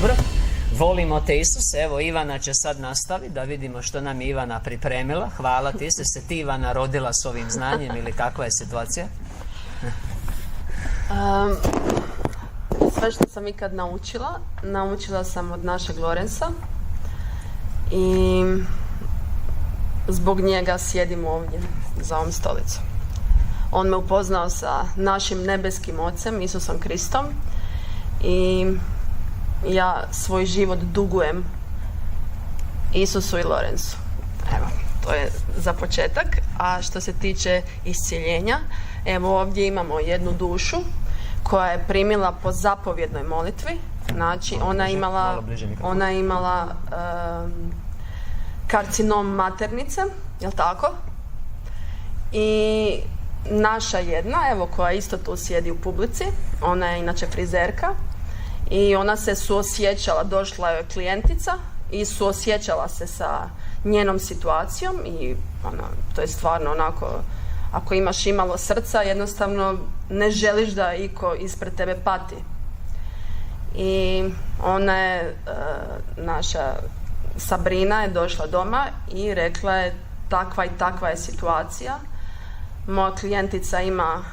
Dobro. Volimo te, Isuse. Evo, Ivana će sad nastaviti da vidimo što nam je Ivana pripremila. Hvala ti. Jeste se ti, Ivana, rodila s ovim znanjem ili kakva je situacija? Sve što sam ikad naučila sam od našeg Lorenza i zbog njega sjedim ovdje za ovom stolicom. On me upoznao sa našim nebeskim Ocem, Isusom Kristom, i ja svoj život dugujem Isusu i Lorenzu. Evo, to je za početak. A što se tiče iscjeljenja, evo ovdje imamo jednu dušu koja je primila po zapovjednoj molitvi. Znači, ona je imala karcinom maternice, jel tako? I naša jedna, evo, koja isto tu sjedi u publici, ona je inače frizerka i ona se suosjećala, došla je klijentica i suosjećala se sa njenom situacijom i to je stvarno onako, ako imaš imalo srca, jednostavno ne želiš da iko ispred tebe pati. I ona je, naša Sabrina je došla doma i rekla je takva i takva je situacija. Moja klijentica ima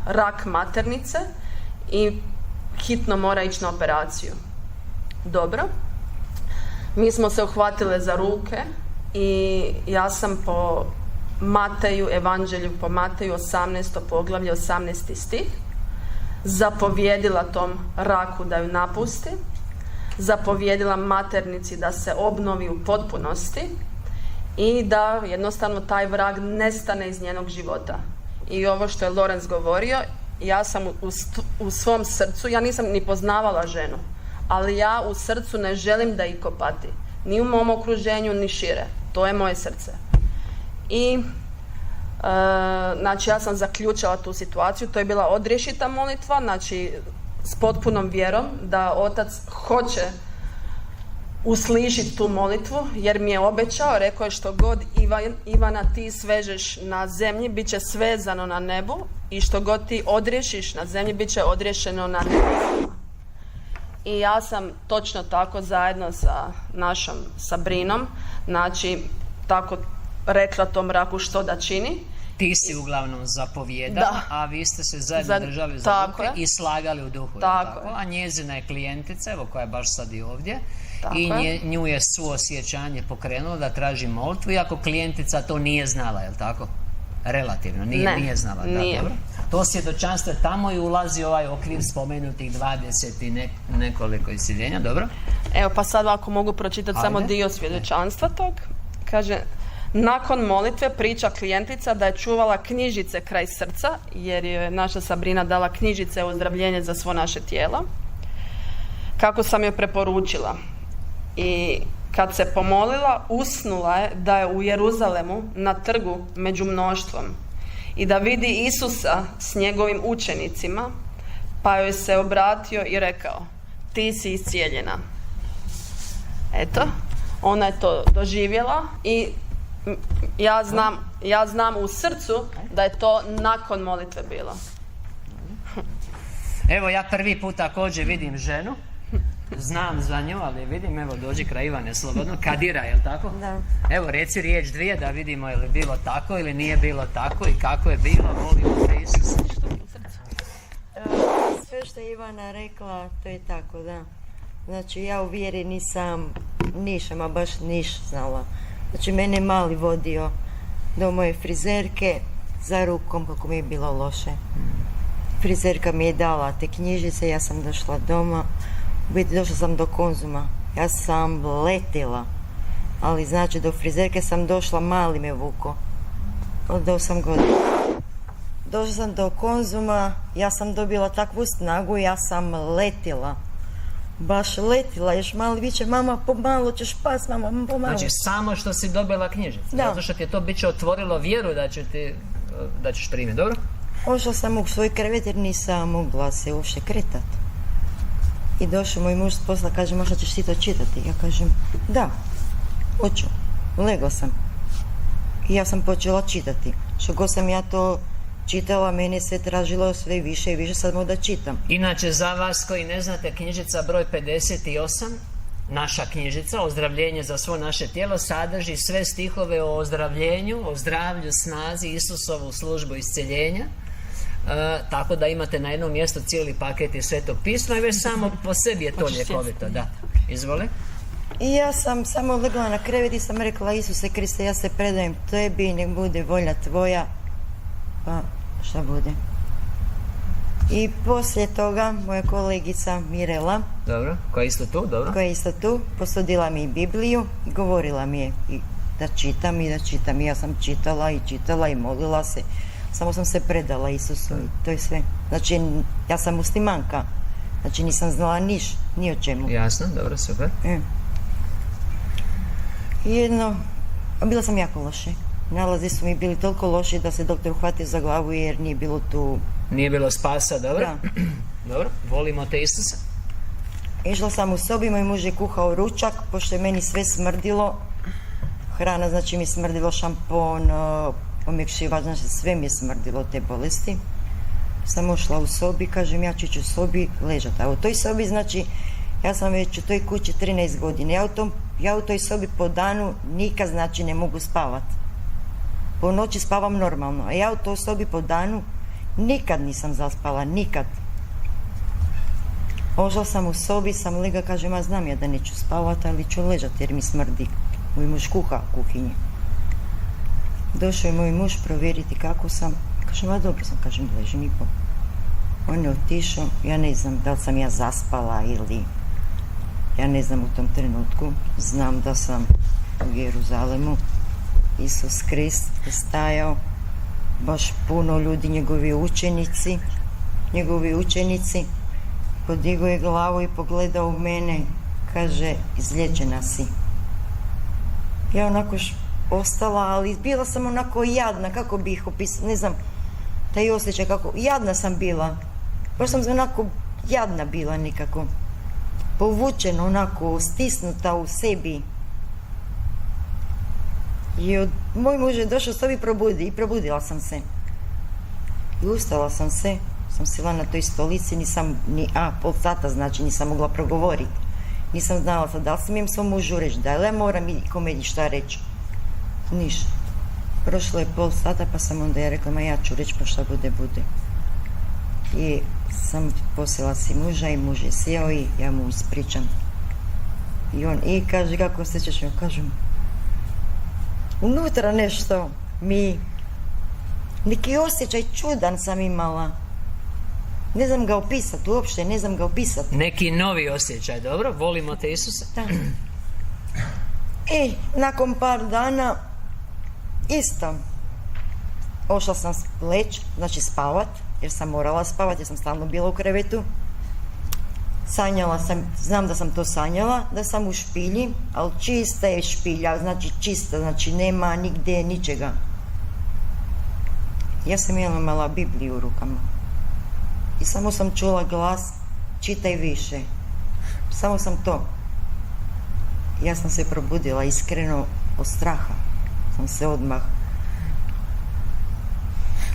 rak maternice i hitno mora ići na operaciju. Dobro. Mi smo se uhvatile za ruke i ja sam po Mateju, Evanđelju po Mateju 18. poglavlje, 18. stih, zapovjedila tom raku da ju napusti, zapovjedila maternici da se obnovi u potpunosti i da jednostavno taj vrag nestane iz njenog života. I ovo što je Lorenz govorio, ja sam u svom srcu, ja nisam ni poznavala ženu, ali ja u srcu ne želim da iko pati. Ni u mom okruženju, ni šire. To je moje srce. I znači ja sam zaključila tu situaciju, to je bila odriješita molitva, znači s potpunom vjerom da Otac hoće uslišiti tu molitvu, jer mi je obećao, rekao je što god Ivana ti svežeš na zemlji, bit će svezano na nebu i što god ti odriješiš na zemlji, bit će odriješeno na nebu. I ja sam točno tako zajedno sa našom Sabrinom, znači tako rekla tom raku što da čini. Ti si uglavnom zapovjedala, a vi ste se zajedno držali za ruke i slagali u duhu. Tako. A njezina je klijentica, evo koja je baš sad i ovdje, i nju je suosjećanje pokrenulo da traži molitvu, iako klijentica to nije znala, je li tako? Relativno, nije znala. Nije. Da, dobro. To svjedočanstvo tamo i ulazi ovaj okvir spomenutih 20 i nekoliko iscjeljenja, dobro? Evo pa sad ako mogu pročitati samo dio svjedočanstva tog. Kaže, nakon molitve priča klijentica da je čuvala knjižice kraj srca, jer je naša Sabrina dala knjižice ozdravljenje za svo naše tijelo, kako sam joj preporučila. I kad se pomolila, usnula je da je u Jeruzalemu na trgu među mnoštvom i da vidi Isusa s njegovim učenicima, pa joj se obratio i rekao, ti si iscijeljena. Eto, ona je to doživjela i ja znam u srcu da je to nakon molitve bilo. Evo ja prvi put također vidim ženu, znam za nju, ali vidim, evo dođi kraj Ivane slobodno, Kadira, je li tako? Da. Evo reci riječ dvije da vidimo je li bilo tako ili nije bilo tako i kako je bilo, volimo te Isuse. Sve što je Ivana rekla, to je tako, da. Znači ja u vjeri nisam ama baš niš znala. Znači mene mali vodio do moje frizerke za rukom kako mi je bilo loše. Frizerka mi je dala te knjižice, ja sam došla doma, u biti došla sam do Konzuma, ja sam letila, ali znači do frizerke sam došla, mali me vuko, od 8 godina. Došla sam do Konzuma, ja sam dobila takvu snagu, ja sam letila. Baš letila, još malo viče, mama pomalo ćeš pas, mama pomalo. Znači samo što si dobila knjižicu, zato što ti je to biće otvorilo vjeru da ćeš primiti, dobro? Ošla sam u svoj krevet jer nisam mogla se uopšte kretat. I došao moj muž s posla, kaže, možda ćeš ti to čitati? Ja kažem, da, hoću. Legla sam. I ja sam počela čitati. Što god sam ja to čitala, mene se tražilo sve više i više, sad mogu da čitam. Inače, za vas koji ne znate, knjižica broj 58, naša knjižica, ozdravljenje za svo naše tijelo, sadrži sve stihove o ozdravljenju, o zdravlju, snazi, Isusovu službu isceljenja. Tako da imate na jednom mjestu cijeli paket iz Svetog pisma i već samo po sebi je to ljekovito. Da, izvoli. I ja sam samo legla na krevet i sam rekla: Isuse Kriste, ja se predajem tebi, nek bude volja tvoja, pa šta bude. I poslije toga moja kolegica Mirela, dobro, koja je isto tu, posudila mi Bibliju i govorila mi je da čitam i ja sam čitala i molila se, samo sam se predala Isusu i to je sve. Znači, ja sam muslimanka, znači nisam znala ni o čemu. Jasno, dobro, super. Bila sam jako loše. Nalazi su mi bili toliko loši da se doktor uhvatio za glavu jer nije bilo tu... Nije bilo spasa, dobro? Da. Dobro, volimo te Isusa. Išla sam u sobi, moj muž je kuhao ručak, pošto je meni sve smrdilo. Hrana, znači mi smrdilo, šampon, omekšivač, znači sve mi je smrdilo te bolesti. Sam ušla u sobi, kažem ja ću ići u sobi ležati. A u toj sobi, znači, ja sam već u toj kući 13 godina. Ja u toj sobi po danu nikad, znači, ne mogu spavati. Po noći spavam normalno, a ja u toj sobi po danu nikad nisam zaspala, nikad. Ošla sam u sobi, sam lega, kažem, ja znam ja da neću spavati, ali ću ležati jer mi smrdi. Moj muž kuha u kuhinji. Došao je moj muž provjeriti kako sam. Kažem, a dobro sam, kažem, ležim i po. On je otišao, ja ne znam da li sam ja zaspala ili... Ja ne znam u tom trenutku. Znam da sam u Jeruzalemu. Isus Krist je stajao, baš puno ljudi, njegovi učenici, podigao je glavu i pogledao u mene, kaže, izliječena si. Ja onako ostala, ali bila sam onako jadna, kako bi ih opisala, ne znam, taj osjećaj kako, jadna sam bila, baš sam onako jadna bila nekako, povučena, onako stisnuta u sebi. I moj muž je došao sobi i probudila sam se. I ustala sam se, sam sila na toj stolici, nisam pol sata, znači nisam mogla progovoriti. Nisam znala sad, da li smijem svom mužu reći, da li ja moram i kome šta reći. Ništa. Prošlo je pol sata pa sam onda ja rekla, ma ja ću reći pa šta bude. I sam posjela si muža i muž je sjeo i ja mu ispričam. I on kaže, kako se ćeš, ja kažem, unutra nešto neki osjećaj čudan sam imala. Ne znam ga opisati, uopšte ne znam ga opisati. Neki novi osjećaj, dobro? Volimo te Isusa. Da. Nakon par dana isto ošla sam leći, znači spavat, jer sam morala spavat, jer sam stalno bila u krevetu. Sanjala sam, znam da sam to sanjala, da sam u špilji, ali čista je špilja, znači čista, znači nema nigdje ničega. Ja sam imala Bibliju u rukama i samo sam čula glas, čitaj više. Samo sam to. Ja sam se probudila iskreno od straha. Sam se odmah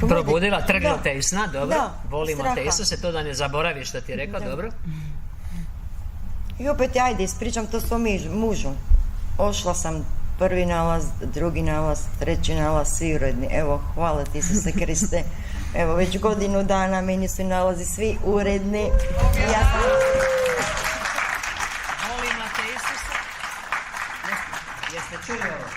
probudila, trgla te iz sna, dobro? Da, volimo straha. te Isuse, to da ne zaboraviš što ti je rekla, dobro? I opet, ajde, ispričam to svom mužu. Ošla sam prvi nalaz, drugi nalaz, treći nalaz, svi uredni. Evo, hvala ti Isuse Kriste. Evo, već godinu dana meni su nalazi svi uredni. Ja sam... Volimo te Isuse. Jeste čuli ovo?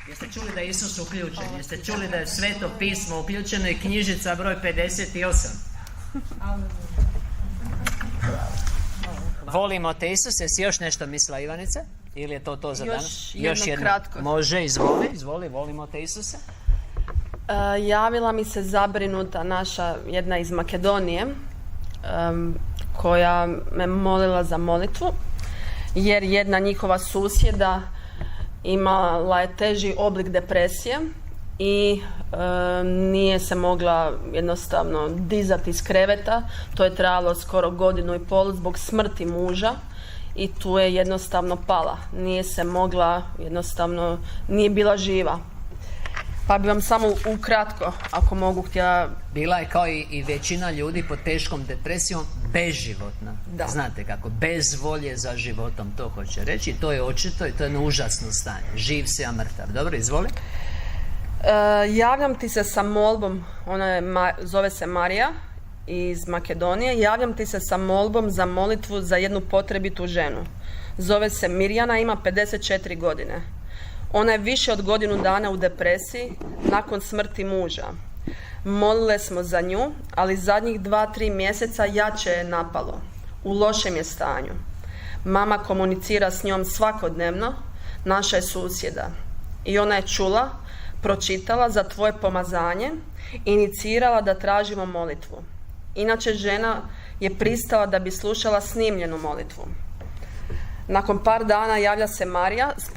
Jeste čuli da je Isus uključen? Jeste čuli da je Sveto pismo uključeno i knjižica broj 58? Volimo te Isuse. Jesi još nešto mislila, Ivanica? Ili je to za danas? Još jedno kratko. Može, izvoli, volimo te Isuse. Javila mi se zabrinuta naša jedna iz Makedonije koja me molila za molitvu jer jedna njihova susjeda imala je teži oblik depresije i nije se mogla jednostavno dizati iz kreveta. To je trajalo skoro 1.5 godinu zbog smrti muža i tu je jednostavno pala. Nije se mogla, jednostavno nije bila živa. Pa bi vam samo ukratko, ako mogu, htjela... Bila je kao i većina ljudi pod teškom depresijom beživotna. Da. Znate kako, bez volje za životom, to hoće reći. To je očito i to je jedno užasno stanje. Živ si, a mrtav. Dobro, izvoli. Javljam ti se sa molbom, zove se Marija iz Makedonije. Javljam ti se sa molbom za molitvu za jednu potrebitu ženu. Zove se Mirjana, ima 54 godine. Ona je više od godinu dana u depresiji nakon smrti muža. Molile smo za nju, ali zadnjih 2-3 mjeseca jače je napalo. U lošem je stanju. Mama komunicira s njom svakodnevno, naša je susjeda. I ona je čula, pročitala za tvoje pomazanje, inicirala da tražimo molitvu. Inače, žena je pristala da bi slušala snimljenu molitvu. Nakon par dana javlja se Marija s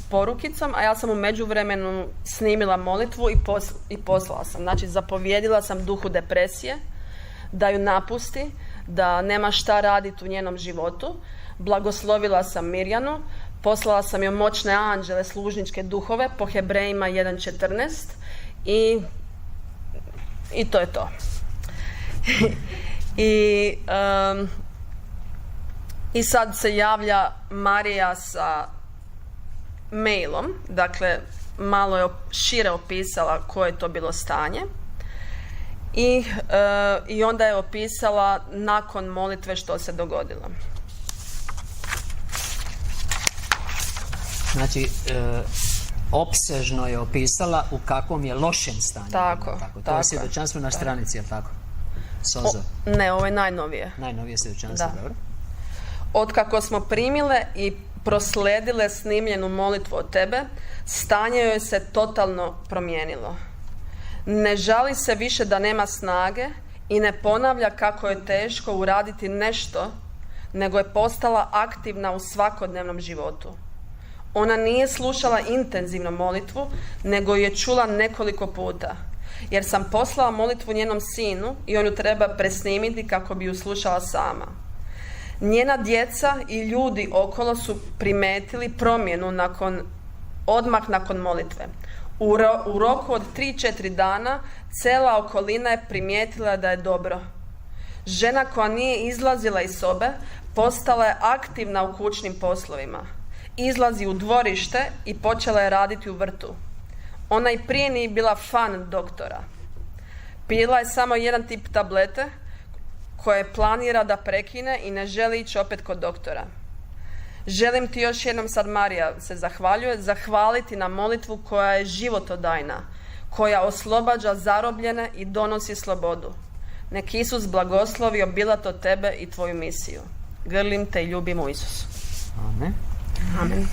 porukicom, a ja sam u međuvremenu snimila molitvu i poslala sam. Znači, zapovjedila sam duhu depresije da ju napusti, da nema šta raditi u njenom životu. Blagoslovila sam Mirjanu, poslala sam joj moćne anđele, služničke duhove po Hebrejima 1.14 i to je to. I sad se javlja Marija sa mailom, dakle malo je šire opisala koje je to bilo stanje i onda je opisala nakon molitve što se dogodilo. Znači, opsežno je opisala u kakvom je lošem stanju. Tako. To je svjedočanstvo na stranici, je li tako? Sozo. Ne, ovo je najnovije. Najnovije svjedočanstvo, dobro. Otkako smo primile i prosledile snimljenu molitvu od tebe, stanje joj se totalno promijenilo. Ne žali se više da nema snage i ne ponavlja kako je teško uraditi nešto, nego je postala aktivna u svakodnevnom životu. Ona nije slušala intenzivnu molitvu, nego je čula nekoliko puta, jer sam poslala molitvu njenom sinu i on ju treba presnimiti kako bi ju slušala sama. Njena djeca i ljudi okolo su primetili promjenu odmah nakon molitve. U roku od 3-4 dana cijela okolina je primijetila da je dobro. Žena koja nije izlazila iz sobe postala je aktivna u kućnim poslovima. Izlazi u dvorište i počela je raditi u vrtu. Ona i prije nije bila fan doktora. Pila je samo jedan tip tablete koje planira da prekine i ne želi ići opet kod doktora. Želim ti još jednom, sad Marija se zahvaljuje, zahvaliti na molitvu koja je životodajna, koja oslobađa zarobljene i donosi slobodu. Nek Isus blagoslovi obilato tebe i tvoju misiju. Grlim te i ljubim u Isusu. Amen. Amen.